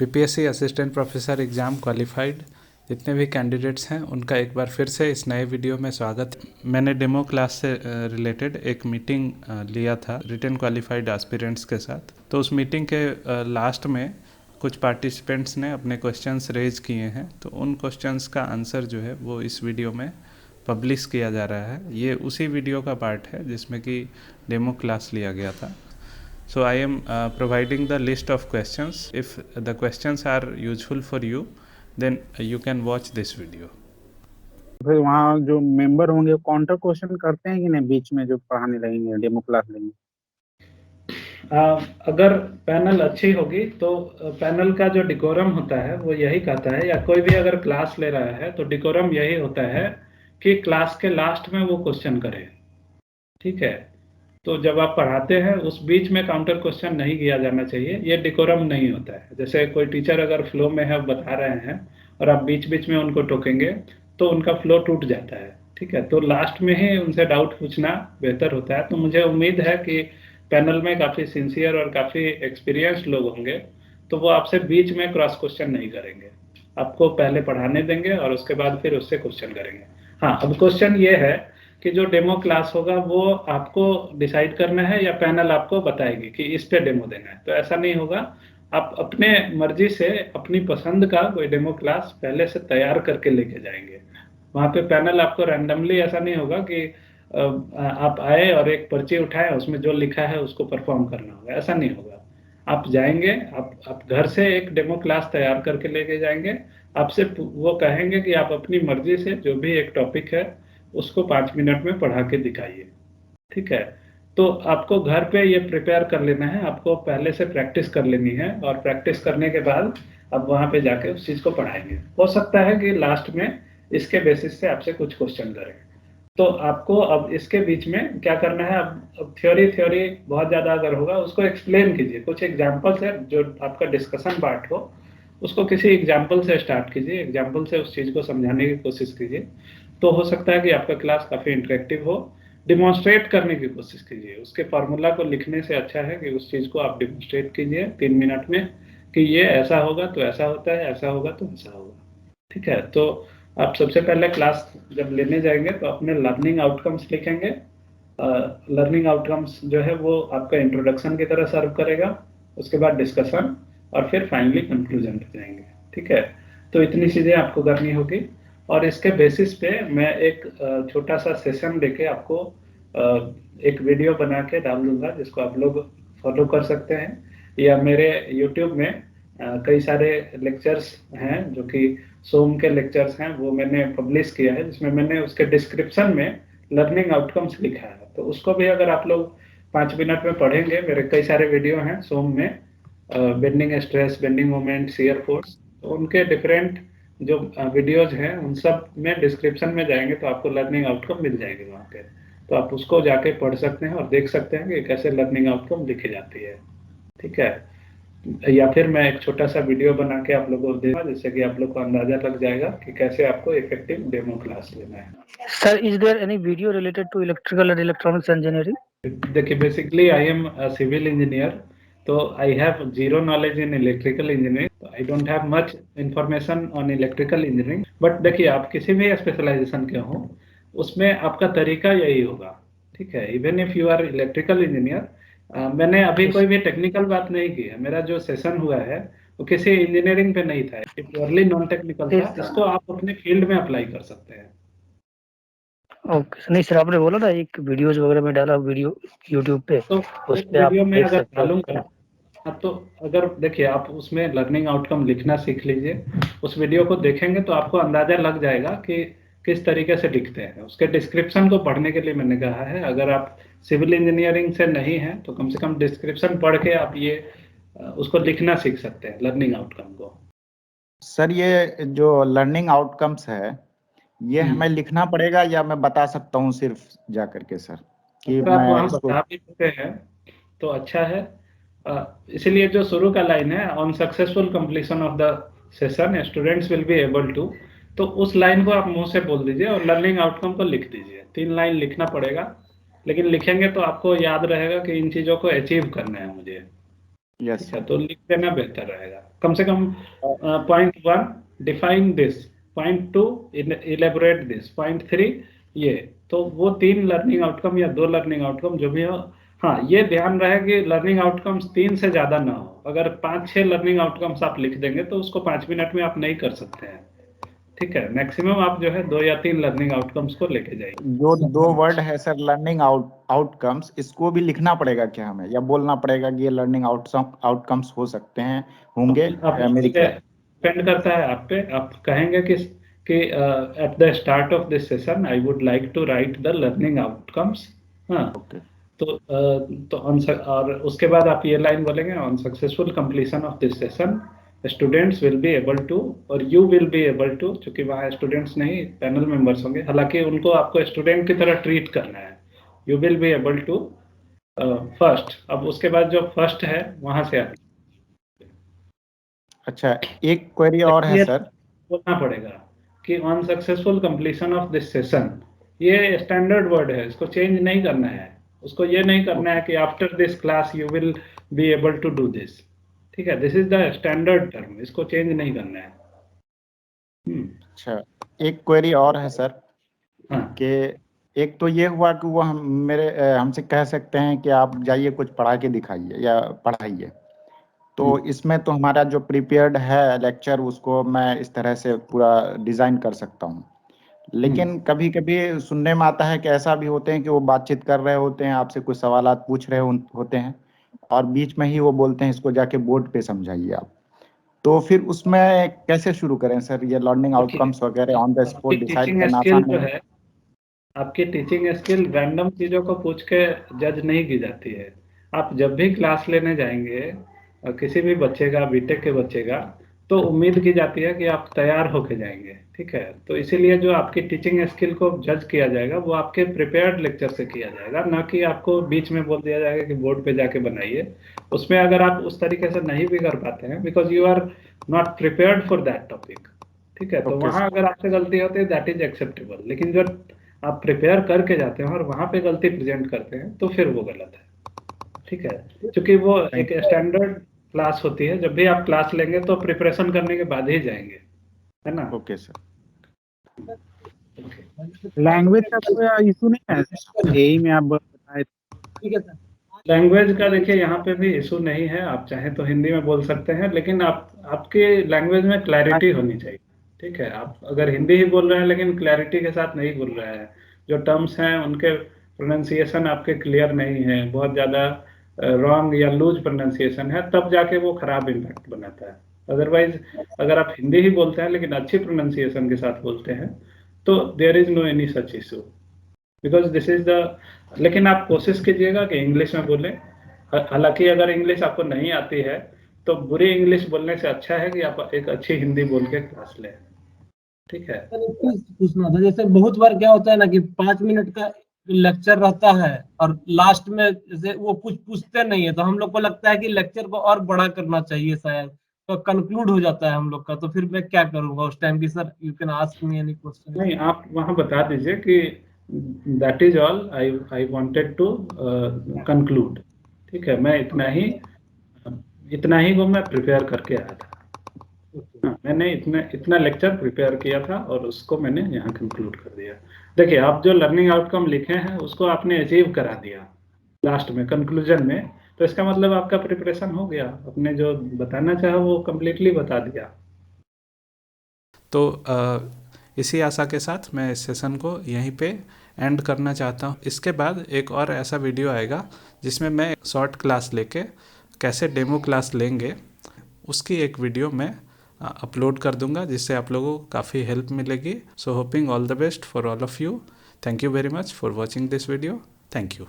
PPSC assistant professor exam qualified जितने भी candidates हैं उनका एक बार फिर से इस नए वीडियो में स्वागत है। मैंने डेमो क्लास से रिलेटेड एक मीटिंग लिया था रिटन क्वालिफाइड एस्पिरेंट्स के साथ। तो उस मीटिंग के लास्ट में कुछ पार्टिसिपेंट्स ने अपने क्वेश्चंस रेज किए हैं, तो उन क्वेश्चंस का आंसर जो है वो इस वीडियो में पब्लिश किया जा रहा है। ये उसी वीडियो का पार्ट है जिसमें कि डेमो क्लास लिया गया था। So I am providing the list of questions. If the questions are useful for you, then you can watch this video. फिर वहाँ जो मेंबर होंगे वो काउंटर क्वेश्चन करते हैं कि नहीं, बीच में जो पढ़ाने लगेंगे डेमो क्लास लेंगे? अगर पैनल अच्छी होगी तो पैनल का जो डिकोरम होता है वो यही कहता है, या कोई भी अगर क्लास ले रहा है तो डिकोरम यही होता है कि क्लास के लास्ट में वो क्वेश्चन करे। ठीक है, तो जब आप पढ़ाते हैं उस बीच में काउंटर क्वेश्चन नहीं किया जाना चाहिए, ये डिकोरम नहीं होता है। जैसे कोई टीचर अगर फ्लो में है, बता रहे हैं और आप बीच बीच में उनको टोकेंगे तो उनका फ्लो टूट जाता है। ठीक है, तो लास्ट में ही उनसे डाउट पूछना बेहतर होता है। तो मुझे उम्मीद है कि पैनल में काफ़ी सिंसियर और काफ़ी एक्सपीरियंस्ड लोग होंगे, तो वो आपसे बीच में क्रॉस क्वेश्चन नहीं करेंगे, आपको पहले पढ़ाने देंगे और उसके बाद फिर उससे क्वेश्चन करेंगे। हाँ, अब क्वेश्चन ये है कि जो डेमो क्लास होगा वो आपको डिसाइड करना है या पैनल आपको बताएगी कि इस पे डेमो देना है। तो ऐसा नहीं होगा, आप अपने मर्जी से अपनी पसंद का कोई डेमो क्लास पहले से तैयार करके लेके जाएंगे। वहाँ पे पैनल आपको रैंडमली, ऐसा नहीं होगा कि आप आए और एक पर्ची उठाए उसमें जो लिखा है उसको परफॉर्म करना होगा, ऐसा नहीं होगा। आप जाएंगे, आप घर से एक डेमो क्लास तैयार करके लेके जाएंगे। आपसे वो कहेंगे कि आप अपनी मर्जी से जो भी एक टॉपिक है उसको 5 मिनट में पढ़ा के दिखाइए। ठीक है, तो आपको घर पे ये प्रिपेयर कर लेना है, आपको पहले से प्रैक्टिस कर लेनी है और प्रैक्टिस करने के बाद अब वहाँ पे जाके उस चीज़ को पढ़ाएंगे। हो सकता है कि लास्ट में इसके बेसिस से आपसे कुछ क्वेश्चन करें। तो आपको अब इसके बीच में क्या करना है, अब थ्योरी बहुत ज़्यादा अगर होगा उसको एक्सप्लेन कीजिए। कुछ एग्जाम्पल से जो आपका डिस्कशन पार्ट हो उसको किसी एग्जाम्पल से स्टार्ट कीजिए, एग्जाम्पल से उस चीज़ को समझाने की कोशिश कीजिए। तो हो सकता है कि आपका क्लास काफ़ी इंटरेक्टिव हो। डिमॉन्स्ट्रेट करने की कोशिश कीजिए, उसके फार्मूला को लिखने से अच्छा है कि उस चीज़ को आप डिमॉन्स्ट्रेट कीजिए 3 मिनट में कि ये ऐसा होगा तो ऐसा होता है, ऐसा होगा तो ऐसा होगा। ठीक है, तो आप सबसे पहले क्लास जब लेने जाएंगे तो अपने लर्निंग आउटकम्स लिखेंगे। लर्निंग आउटकम्स जो है वो आपका इंट्रोडक्शन की तरह सर्व करेगा, उसके बाद डिस्कशन और फिर फाइनली कंक्लूजन पे जाएंगे। ठीक है, तो इतनी चीज़ें आपको करनी होगी और इसके बेसिस पे मैं एक छोटा सा सेशन लेके आपको एक वीडियो बना के डाल दूंगा जिसको आप लोग फॉलो कर सकते हैं, या मेरे यूट्यूब में कई सारे लेक्चर्स हैं जो कि सोम के लेक्चर्स हैं, वो मैंने पब्लिश किया है जिसमें मैंने उसके डिस्क्रिप्शन में लर्निंग आउटकम्स लिखा है। तो उसको भी अगर आप लोग 5 मिनट में पढ़ेंगे, मेरे कई सारे वीडियो हैं सोम में, bending stress, bending moment, shear force, तो उनके डिफरेंट जो वीडियोज हैं उन सब में डिस्क्रिप्शन में जाएंगे तो आपको लर्निंग आउटकम मिल जाएगी वहाँ पे। तो आप उसको जाके पढ़ सकते हैं और देख सकते हैं कि कैसे लर्निंग आउटकम लिखी जाती है। ठीक है, या फिर मैं एक छोटा सा वीडियो बना के आप लोगों को दूंगा जिससे कि आप लोग को अंदाजा लग जाएगा कि कैसे आपको इफेक्टिव डेमो क्लास लेना है। Sir, is there any video related to electrical and electronics engineering? देखिए, basically I am civil engineer, तो I have zero knowledge in electrical engineering, तो I don't have much information on electrical engineering. But देखिए, आप किसी भी specialisation के हो उसमें आपका तरीका यही होगा। ठीक है, even if you are electrical engineer, मैंने अभी कोई भी टेक्निकल बात नहीं की है, मेरा जो सेशन हुआ है वो किसी इंजीनियरिंग पे नहीं था, प्योरली नॉन टेक्निकल था। इसको आप अपने फील्ड में अप्लाई कर सकते हैं। ओके, नहीं सर, आपने बोला ना एक वीडियोज वगैरह में डाला वीडियो यूट्यूब पे, तो उस एक पे आप वीडियो में देख अगर सकते डालूंगा, हो। तो अगर देखिए आप उसमें लर्निंग आउटकम लिखना सीख लीजिए, उस वीडियो को देखेंगे तो आपको अंदाजा लग जाएगा कि किस तरीके से लिखते हैं। उसके डिस्क्रिप्शन को पढ़ने के लिए मैंने कहा है, अगर आप सिविल इंजीनियरिंग से नहीं हैं तो कम से कम डिस्क्रिप्शन पढ़ के आप ये उसको लिखना सीख सकते हैं लर्निंग आउटकम को। सर, ये जो लर्निंग आउटकम्स है ये हमें लिखना पड़ेगा या मैं बता सकता हूँ सिर्फ जा करके सर कि अगर आप मैं वहाँ इसको... बता भी सकते हैं तो अच्छा है। इसलिए जो शुरू का लाइन है, on successful completion of the session students will be able to, तो उस लाइन को आप मुंह से बोल दीजिए और लर्निंग आउटकम को लिख दीजिए। 3 लाइन लिखना पड़ेगा, लेकिन लिखेंगे तो आपको याद रहेगा कि इन चीज़ों को अचीव करना है मुझे। यस ठीक है, तो लिख देना बेहतर रहेगा। कम से कम point 1 define this, point 2 elaborate this, point 3 ये। तो वो 3 लर्निंग आउटकम या 2 लर्निंग आउटकम जो भी हो, हाँ ये ध्यान रहे कि लर्निंग आउटकम्स 3 से ज्यादा ना हो। अगर 5-6 लर्निंग आउटकम्स आप लिख देंगे तो उसको 5 मिनट में आप नहीं कर सकते हैं, ठीक है। मैक्सिमम आप जो है 2 या 3 लर्निंग आउटकम्स को लेके जाइए। जो 2 वर्ड है सर, लर्निंग आउटकम्स, इसको भी लिखना पड़ेगा क्या हमें, या बोलना पड़ेगा कि ये लर्निंग आउटकम्स हो सकते हैं, होंगे? मेरी क्या डिपेंड करता है आप पे। आप कहेंगे कि at the start of this session I would like to write the learning outcomes, हाँ। ओके तो और उसके बाद आप ये लाइन बोलेंगे, on successful completion of this session students will be able to, और you will be able to, क्योंकि वहाँ स्टूडेंट्स नहीं पैनल मेंबर्स होंगे, हालांकि उनको आपको स्टूडेंट की तरह ट्रीट करना है। You will be able to first, अब उसके बाद जो फर्स्ट है वहां से आप अच्छा, एक क्वेरी और है क्लियर सर। बोलना पड़ेगा कि on successful completion of this session. ये स्टैंडर्ड वर्ड है, इसको चेंज नहीं करना है। उसको ये नहीं करना है कि after this class you will be able to do this, ठीक है। This is the standard term, इसको चेंज नहीं करना है। अच्छा, एक क्वेरी और है सर हाँ कि एक तो ये हुआ कि वो हमसे कह सकते हैं कि आप जाइए कुछ पढ़ा के दिखाइए या पढ़ाइए, तो इसमें तो हमारा जो प्रिपेयर्ड है लेक्चर, उसको मैं इस तरह से पूरा डिजाइन कर सकता हूँ। लेकिन कभी कभी सुनने में आता है कि ऐसा भी होते हैं कि वो बातचीत कर रहे होते हैं, आपसे कुछ सवालात पूछ रहे होते हैं, और बीच में ही वो बोलते हैं इसको जाके बोर्ड पे समझाइए आप। तो फिर उसमें कैसे शुरू करें सर? ये लर्निंग आउटकम्स वगैरह ऑन द स्पॉट आपकी डिसाइड टीचिंग करना स्किल आसान जो नहीं है, आपकी टीचिंग स्किल रैंडम चीजों को पूछ के जज नहीं की जाती है। आप जब भी क्लास लेने जाएंगे किसी भी बच्चे का, बीटेक के बच्चे का, तो उम्मीद की जाती है कि आप तैयार होके जाएंगे, ठीक है। तो इसीलिए जो आपकी टीचिंग स्किल को जज किया जाएगा वो आपके प्रिपेयर्ड लेक्चर से किया जाएगा, ना कि आपको बीच में बोल दिया जाएगा कि बोर्ड पे जाके बनाइए। उसमें अगर आप उस तरीके से नहीं भी कर पाते हैं because you are not prepared for that topic, ठीक है, तो ओके वहां अगर आपसे गलती होती है दैट इज एक्सेप्टेबल। लेकिन जो आप प्रिपेयर करके जाते हैं और वहां पे गलती प्रेजेंट करते हैं तो फिर वो गलत है, ठीक है। क्योंकि वो थैंक एक स्टैंडर्ड क्लास होती है, जब भी आप क्लास लेंगे तो प्रिपरेशन करने के बाद ही जाएंगे, है ना। Okay sir. लैंग्वेज का कोई इशू नहीं है यही में आप बताए? ठीक है सर। लैंग्वेज का देखिए यहाँ पे भी इशू नहीं है, आप चाहें तो हिंदी में बोल सकते हैं, लेकिन आपके लैंग्वेज में क्लैरिटी होनी चाहिए, ठीक है। आप अगर हिंदी ही बोल रहे हैं लेकिन क्लैरिटी के साथ नहीं बोल रहे हैं, जो टर्म्स हैं उनके प्रोनाउंसिएशन आपके क्लियर नहीं है, बहुत ज़्यादा रॉन्ग या लूज प्रोनाउंसिएशन है, तब जाके वो खराब इम्पैक्ट बनाता है। अदरवाइज अगर आप हिंदी ही बोलते हैं लेकिन अच्छी प्रोनाउंसिएशन के साथ बोलते हैं तो there is no any such issue, because this is the. लेकिन आप कोशिश कीजिएगा कि इंग्लिश में बोलें। हालांकि अगर इंग्लिश आपको नहीं आती है तो बुरी इंग्लिश बोलने से अच्छा है कि आप एक अच्छी हिंदी बोल के क्लास लें, ठीक है। पूछना था, जैसे बहुत बार क्या होता है ना कि 5 मिनट का लेक्चर रहता है और लास्ट में जैसे वो कुछ पूछते नहीं है, तो हम लोग को लगता है कि लेक्चर को और बड़ा करना चाहिए शायद, तो कंक्लूड हो जाता है हम लोग का। तो फिर मैं क्या करूंगा उस टाइम की? Sir you can ask me any question. नहीं, आप वहां बता दीजिए कि that is all I wanted to conclude, ठीक है। मैं इतना ही को मैं प्रिपेयर करके आया था। हाँ, मैंने इतना लेक्चर प्रिपेयर किया था और उसको मैंने यहाँ कंक्लूड कर दिया। देखिए, आप जो लर्निंग आउटकम लिखे हैं उसको आपने अचीव करा दिया लास्ट में कंक्लूजन में, तो इसका मतलब आपका प्रिपरेशन हो गया, आपने जो बताना चाहा वो कम्प्लीटली बता दिया। तो इसी आशा के साथ मैं इस सेशन को यहीं पे एंड करना चाहता हूँ। इसके बाद एक और ऐसा वीडियो आएगा जिसमें मैं शॉर्ट क्लास लेके कैसे डेमो क्लास लेंगे उसकी एक वीडियो मैं अपलोड कर दूंगा, जिससे आप लोगों को काफ़ी हेल्प मिलेगी। सो hopping all the best for all of you. Thank you very much for watching this video. Thank you.